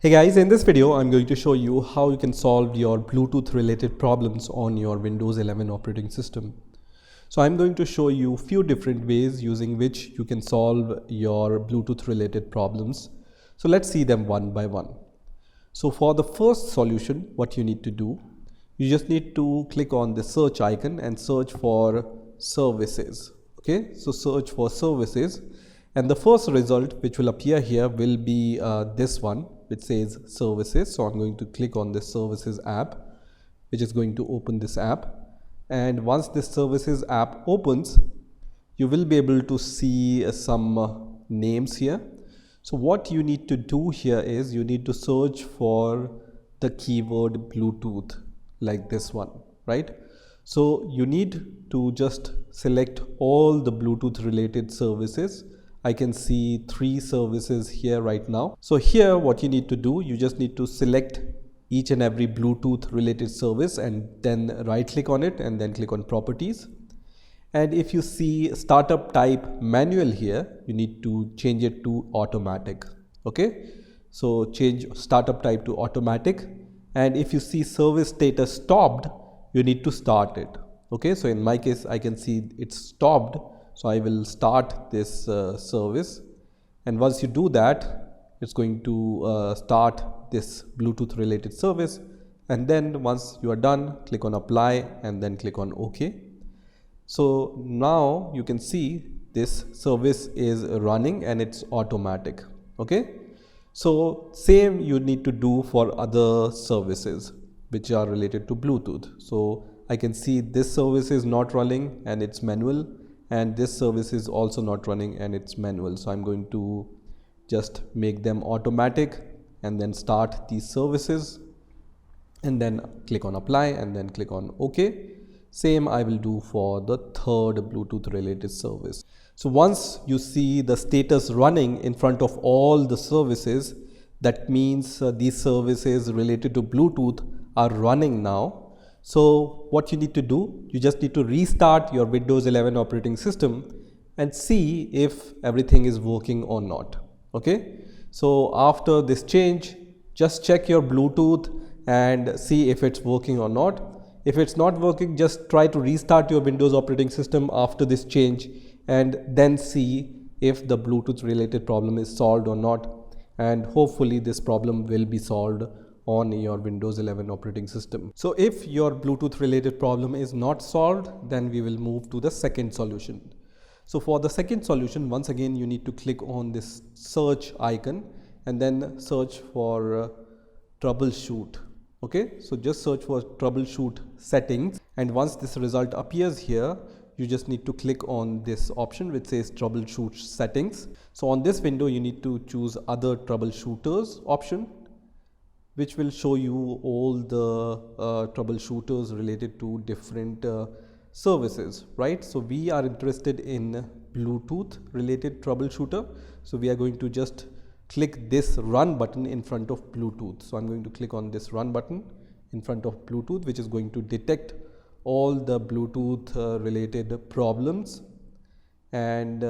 Hey guys, in this video I'm going to show you how you can solve your Bluetooth related problems on your Windows 11 operating system. So I'm going to show you few different ways using which you can solve your Bluetooth related problems. So let's see them one by one. So for the first solution, what you need to do, you just need to click on the search icon and search for services. Okay, so search for services, and the first result which will appear here will be this one, which says services. So I'm going to click on this services app, which is going to open this app. And once this services app opens, you will be able to see some names here. So what you need to do here is you need to search for the keyword Bluetooth, like this one, right? So you need to just select all the Bluetooth related services. I can see 3 services here right now. So here what you need to do, you just need to select each and every Bluetooth related service and then right click on it and then click on properties. And if you see startup type manual here, you need to change it to automatic. Okay, so change startup type to automatic. And if you see service status stopped, you need to start it. Okay, so in my case I can see it's stopped, so I will start this service. And once you do that, it's going to start this Bluetooth related service. And then once you are done, click on apply and then click on OK. So now you can see this service is running and it's automatic. Okay, so same you need to do for other services which are related to Bluetooth. So I can see this service is not running and it's manual, and this service is also not running and it's manual. So I'm going to just make them automatic and then start these services and then click on apply and then click on OK. Same I will do for the third Bluetooth related service. So once you see the status running in front of all the services, that means these services related to Bluetooth are running now. So what you need to do, you just need to restart your Windows 11 operating system and see if everything is working or not. Okay, so after this change, just check your Bluetooth and see if it's working or not. If it's not working, just try to restart your Windows operating system after this change and then see if the Bluetooth related problem is solved or not. And hopefully this problem will be solved on your Windows 11 operating system. So if your Bluetooth related problem is not solved, then we will move to the second solution. So for the second solution, once again you need to click on this search icon and then search for troubleshoot. Okay, so just search for troubleshoot settings, and once this result appears here, you just need to click on this option which says troubleshoot settings. So on this window you need to choose other troubleshooters option, which will show you all the troubleshooters related to different services, right? So we are interested in Bluetooth related troubleshooter, so we are going to just click this run button in front of Bluetooth. So I'm going to click on this run button in front of Bluetooth, which is going to detect all the Bluetooth related problems, and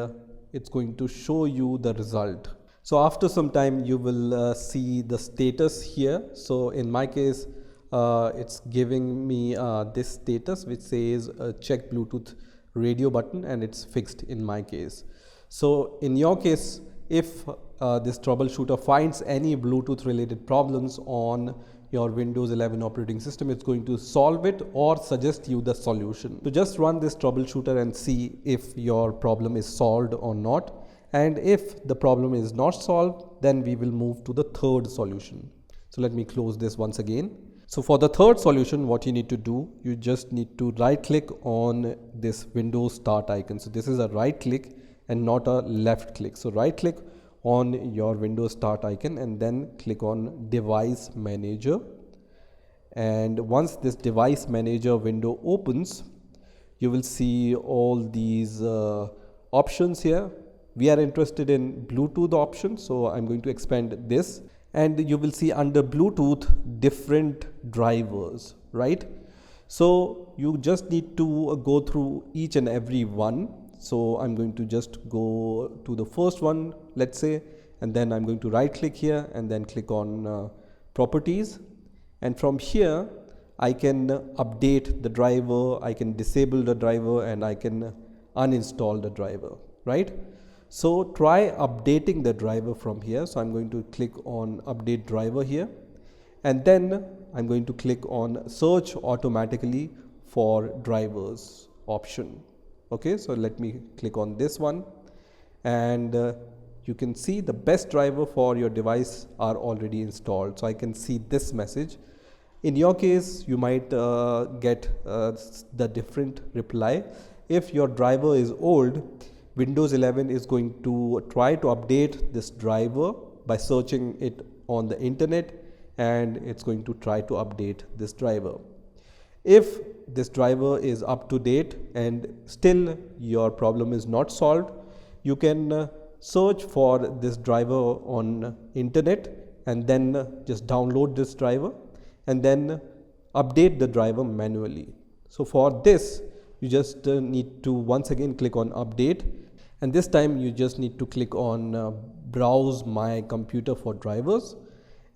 it's going to show you the result. So after some time you will see the status here. So in my case it's giving me this status which says check Bluetooth radio button, and it's fixed in my case. So in your case, if this troubleshooter finds any Bluetooth related problems on your Windows 11 operating system, it's going to solve it or suggest you the solution. So just run this troubleshooter and see if your problem is solved or not. And if the problem is not solved, then we will move to the third solution. So let me close this once again. So for the third solution, what you need to do, you just need to right click on this Windows start icon. So this is a right click and not a left click. So right click on your Windows start icon and then click on device manager. And once this device manager window opens, you will see all these options here. We are interested in Bluetooth option, so I'm going to expand this, and you will see under Bluetooth different drivers, right? So you just need to go through each and every one. So I'm going to just go to the first one, let's say, and then I'm going to right click here and then click on properties, and from here I can update the driver, I can disable the driver, and I can uninstall the driver, right? So try updating the driver from here. So I'm going to click on update driver here, and then I'm going to click on search automatically for drivers option. Okay, so let me click on this one, and you can see the best driver for your device are already installed. So I can see this message. In your case, you might get the different reply. If your driver is old, Windows 11 is going to try to update this driver by searching it on the internet, and it's going to try to update this driver. If this driver is up to date and still your problem is not solved, you can search for this driver on internet and then just download this driver and then update the driver manually. So for this, you just need to once again click on update, and this time you just need to click on browse my computer for drivers,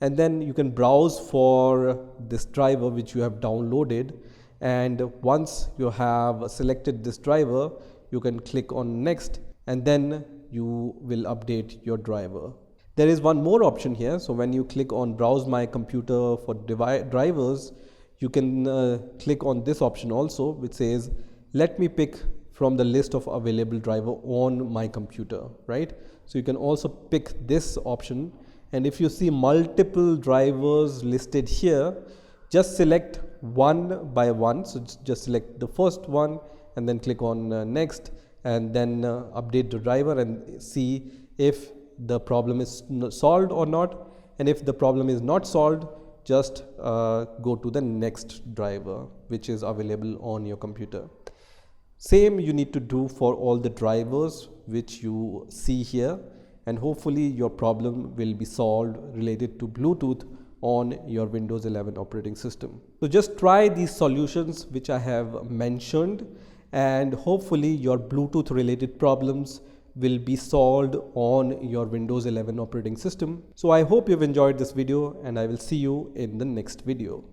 and then you can browse for this driver which you have downloaded, and once you have selected this driver, you can click on next, and then you will update your driver. There is one more option here. So when you click on browse my computer for drivers, you can click on this option also, which says let me pick from the list of available driver on my computer, right? So you can also pick this option, and if you see multiple drivers listed here, just select one by one. So just select the first one and then click on next, and then update the driver and see if the problem is solved or not. And if the problem is not solved, just go to the next driver which is available on your computer. Same you need to do for all the drivers which you see here, and hopefully your problem will be solved related to Bluetooth on your Windows 11 operating system. So just try these solutions which I have mentioned, and hopefully your Bluetooth related problems will be solved on your Windows 11 operating system. So I hope you've enjoyed this video, and I will see you in the next video.